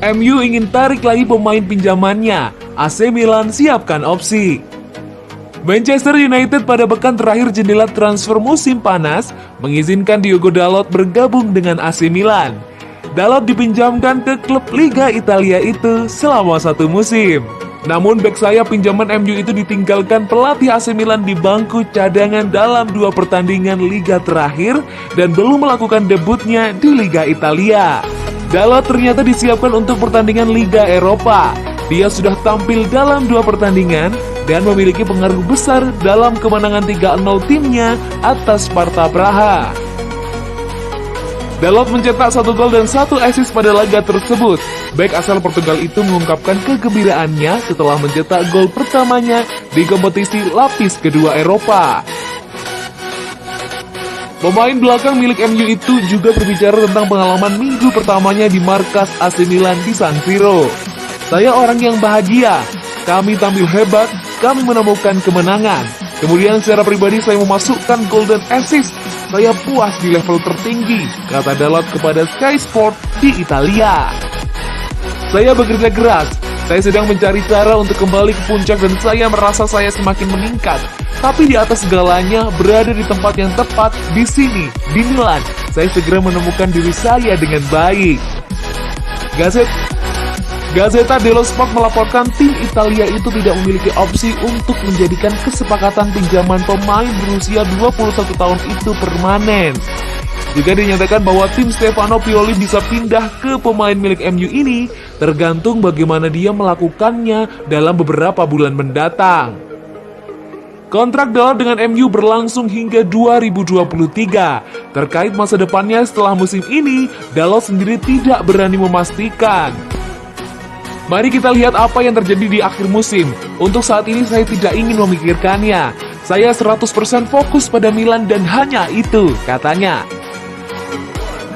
MU ingin tarik lagi pemain pinjamannya, AC Milan siapkan opsi. Manchester United pada pekan terakhir jendela transfer musim panas mengizinkan Diogo Dalot bergabung dengan AC Milan. Dalot dipinjamkan ke klub Liga Italia itu selama 1 musim. Namun bek sayap pinjaman MU itu ditinggalkan pelatih AC Milan di bangku cadangan dalam 2 pertandingan Liga terakhir dan belum melakukan debutnya di Liga Italia. Dalot ternyata disiapkan untuk pertandingan Liga Eropa. Dia sudah tampil dalam 2 pertandingan dan memiliki pengaruh besar dalam kemenangan 3-0 timnya atas Sparta Praha. Dalot mencetak 1 gol dan 1 assist pada laga tersebut. Bek asal Portugal itu mengungkapkan kegembiraannya setelah mencetak gol pertamanya di kompetisi lapis kedua Eropa. Pemain belakang milik MU itu juga berbicara tentang pengalaman minggu pertamanya di markas AC Milan di San Siro. Saya orang yang bahagia, kami tampil hebat, kami menemukan kemenangan. Kemudian secara pribadi saya memasukkan golden assist. Saya puas di level tertinggi, kata Dalot kepada Sky Sport di Italia. Saya bekerja keras, saya sedang mencari cara untuk kembali ke puncak dan saya merasa saya semakin meningkat. Tapi di atas segalanya, berada di tempat yang tepat, di sini, di Milan, saya segera menemukan diri saya dengan baik. Gazzetta dello Sport melaporkan tim Italia itu tidak memiliki opsi untuk menjadikan kesepakatan pinjaman pemain berusia 21 tahun itu permanen. Juga dinyatakan bahwa tim Stefano Pioli bisa pindah ke pemain milik MU ini, tergantung bagaimana dia melakukannya dalam beberapa bulan mendatang. Kontrak Dalot dengan MU berlangsung hingga 2023. Terkait masa depannya setelah musim ini, Dalot sendiri tidak berani memastikan. Mari kita lihat apa yang terjadi di akhir musim. Untuk saat ini saya tidak ingin memikirkannya. Saya 100% fokus pada Milan dan hanya itu, katanya.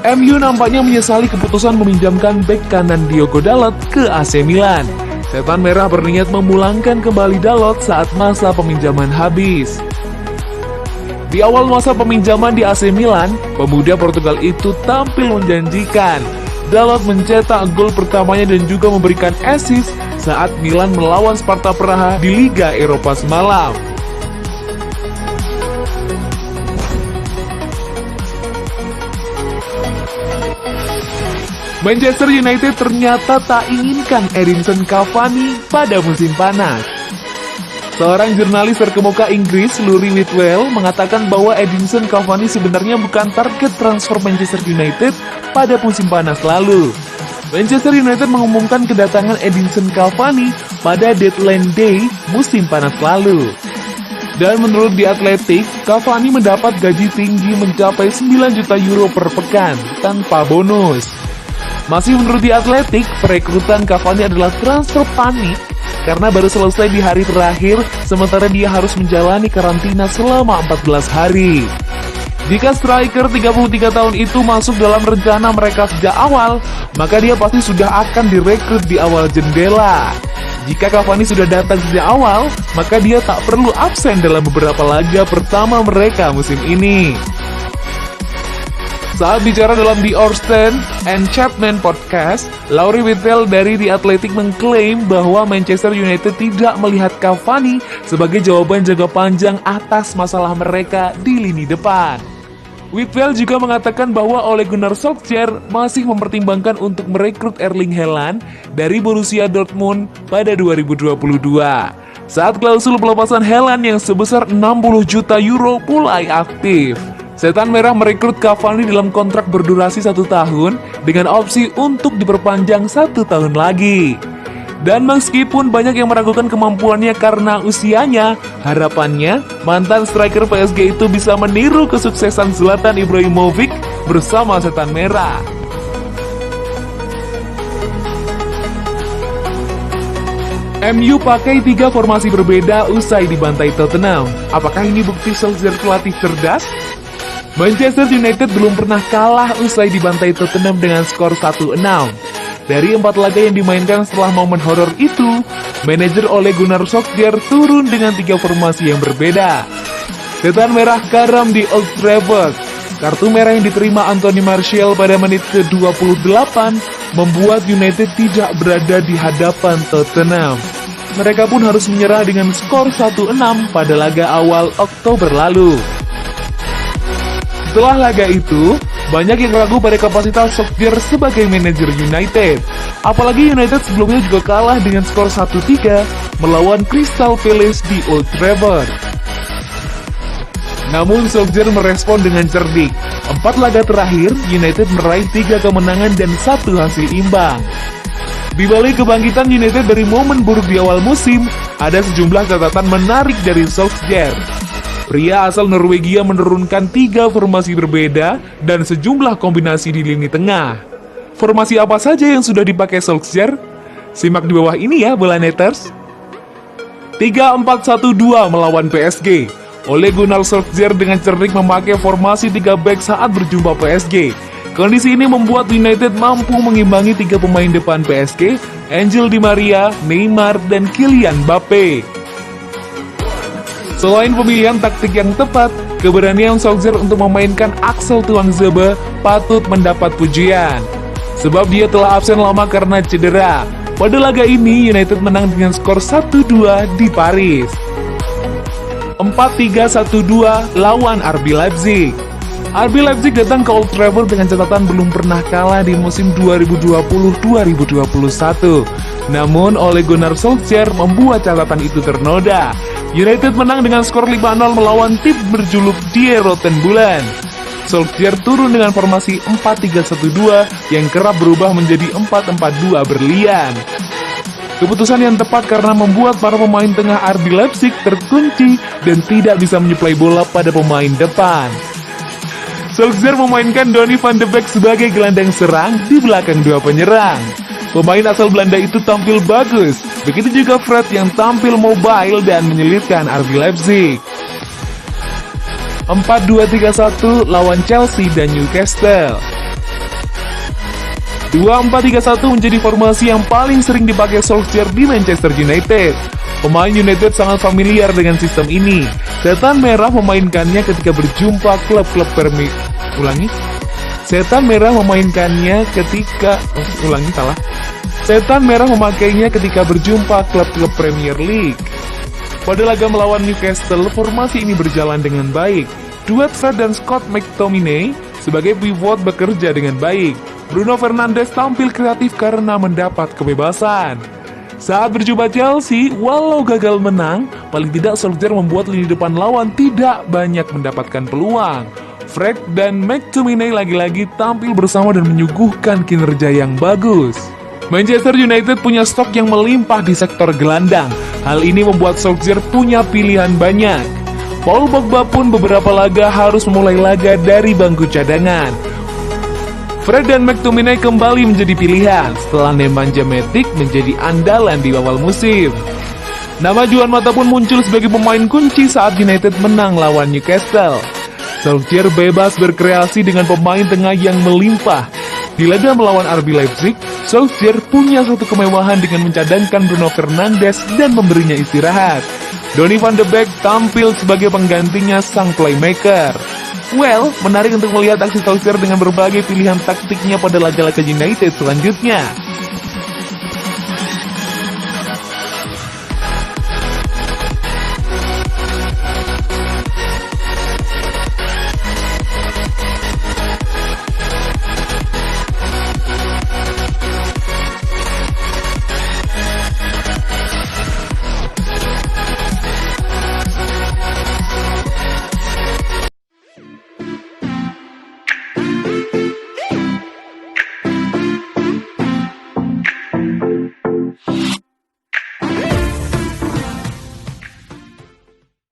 MU nampaknya menyesali keputusan meminjamkan bek kanan Diogo Dalot ke AC Milan. Setan Merah berniat memulangkan kembali Dalot saat masa peminjaman habis. Di awal masa peminjaman di AC Milan, pemuda Portugal itu tampil menjanjikan. Dalot mencetak gol pertamanya dan juga memberikan assist saat Milan melawan Sparta Praha di Liga Eropa semalam. Manchester United ternyata tak inginkan Edinson Cavani pada musim panas. Seorang jurnalis terkemuka Inggris, Louis Whitwell, mengatakan bahwa Edinson Cavani sebenarnya bukan target transfer Manchester United pada musim panas lalu. Manchester United mengumumkan kedatangan Edinson Cavani pada deadline day musim panas lalu. Dan menurut The Athletic, Cavani mendapat gaji tinggi mencapai 9 juta euro per pekan tanpa bonus. Masih menurut The Athletic, perekrutan Cavani adalah transfer panik karena baru selesai di hari terakhir, sementara dia harus menjalani karantina selama 14 hari. Jika striker 33 tahun itu masuk dalam rencana mereka sejak awal, maka dia pasti sudah akan direkrut di awal jendela. Jika Cavani sudah datang sejak awal, maka dia tak perlu absen dalam beberapa laga pertama mereka musim ini. Saat bicara dalam The Orsten and Chapman Podcast, Louis Whitwell dari The Athletic mengklaim bahwa Manchester United tidak melihat Cavani sebagai jawaban jangka panjang atas masalah mereka di lini depan. Whitwell juga mengatakan bahwa Ole Gunnar Solskjaer masih mempertimbangkan untuk merekrut Erling Haaland dari Borussia Dortmund pada 2022. Saat klausul pelepasan Haaland yang sebesar 60 juta euro mulai aktif. Setan Merah merekrut Cavani dalam kontrak berdurasi 1 tahun dengan opsi untuk diperpanjang 1 tahun lagi. Dan meskipun banyak yang meragukan kemampuannya karena usianya, harapannya mantan striker PSG itu bisa meniru kesuksesan Zlatan Ibrahimovic bersama Setan Merah. MU pakai 3 formasi berbeda usai dibantai Tottenham. Apakah ini bukti Solskjaer pelatih cerdas? Manchester United belum pernah kalah usai dibantai Tottenham dengan skor 1-6. Dari 4 laga yang dimainkan setelah momen horor itu, manajer Ole Gunnar Solskjaer turun dengan 3 formasi yang berbeda. Setan merah karam di Old Trafford. Kartu merah yang diterima Anthony Martial pada menit ke-28 membuat United tidak berada di hadapan Tottenham. Mereka pun harus menyerah dengan skor 1-6 pada laga awal Oktober lalu. Setelah laga itu, banyak yang ragu pada kapasitas Solskjaer sebagai manajer United. Apalagi United sebelumnya juga kalah dengan skor 1-3 melawan Crystal Palace di Old Trafford. Namun Solskjaer merespon dengan cerdik. 4 laga terakhir, United meraih 3 kemenangan dan 1 hasil imbang. Di balik kebangkitan United dari momen buruk di awal musim, ada sejumlah catatan menarik dari Solskjaer. Pria asal Norwegia menurunkan 3 formasi berbeda dan sejumlah kombinasi di lini tengah. Formasi apa saja yang sudah dipakai Solskjaer? Simak di bawah ini ya, bola neters. 3-4-1-2 melawan PSG. Ole Gunnar Solskjaer dengan cerdik memakai formasi 3 back saat berjumpa PSG. Kondisi ini membuat United mampu mengimbangi 3 pemain depan PSG, Angel Di Maria, Neymar, dan Kylian Mbappe. Selain pemilihan taktik yang tepat, keberanian Solskjaer untuk memainkan Axel Tuanzebe patut mendapat pujian. Sebab dia telah absen lama karena cedera. Pada laga ini, United menang dengan skor 1-2 di Paris. 4-3-1-2 lawan RB Leipzig. RB Leipzig datang ke Old Trafford dengan catatan belum pernah kalah di musim 2020-2021. Namun Ole Gunnar Solskjaer membuat catatan itu ternoda. United menang dengan skor 5-0 melawan tim berjuluk Die Roten Bulan. Solskjaer turun dengan formasi 4-3-1-2 yang kerap berubah menjadi 4-4-2 berlian. Keputusan yang tepat karena membuat para pemain tengah RB Leipzig terkunci dan tidak bisa menyuplai bola pada pemain depan. Solskjaer memainkan Donny van de Beek sebagai gelandang serang di belakang 2 penyerang. Pemain asal Belanda itu tampil bagus, begitu juga Fred yang tampil mobile dan menyulitkan RB Leipzig. 4-2-3-1 lawan Chelsea dan Newcastle. 2-4-3-1 menjadi formasi yang paling sering dipakai Solskjaer di Manchester United. Pemain United sangat familiar dengan sistem ini. Setan merah memainkannya ketika berjumpa klub-klub Setan merah memakainya ketika berjumpa klub-klub Premier League. Pada laga melawan Newcastle, formasi ini berjalan dengan baik. Duet Fred dan Scott McTominay sebagai pivot bekerja dengan baik. Bruno Fernandes tampil kreatif karena mendapat kebebasan. Saat berjumpa Chelsea, walau gagal menang, paling tidak Solskjaer membuat lini depan lawan tidak banyak mendapatkan peluang. Fred dan McTominay lagi-lagi tampil bersama dan menyuguhkan kinerja yang bagus. Manchester United punya stok yang melimpah di sektor gelandang. Hal ini membuat Solskjaer punya pilihan banyak. Paul Pogba pun beberapa laga harus memulai laga dari bangku cadangan. Fred dan McTominay kembali menjadi pilihan setelah Nemanja Matic menjadi andalan di awal musim. Nama Juan Mata pun muncul sebagai pemain kunci saat United menang lawan Newcastle. Solskjaer bebas berkreasi dengan pemain tengah yang melimpah. Di laga melawan RB Leipzig, Solskjaer punya satu kemewahan dengan mencadangkan Bruno Fernandes dan memberinya istirahat. Donny van de Beek tampil sebagai penggantinya sang playmaker. Menarik untuk melihat aksi Solskjaer dengan berbagai pilihan taktiknya pada laga-laga United selanjutnya.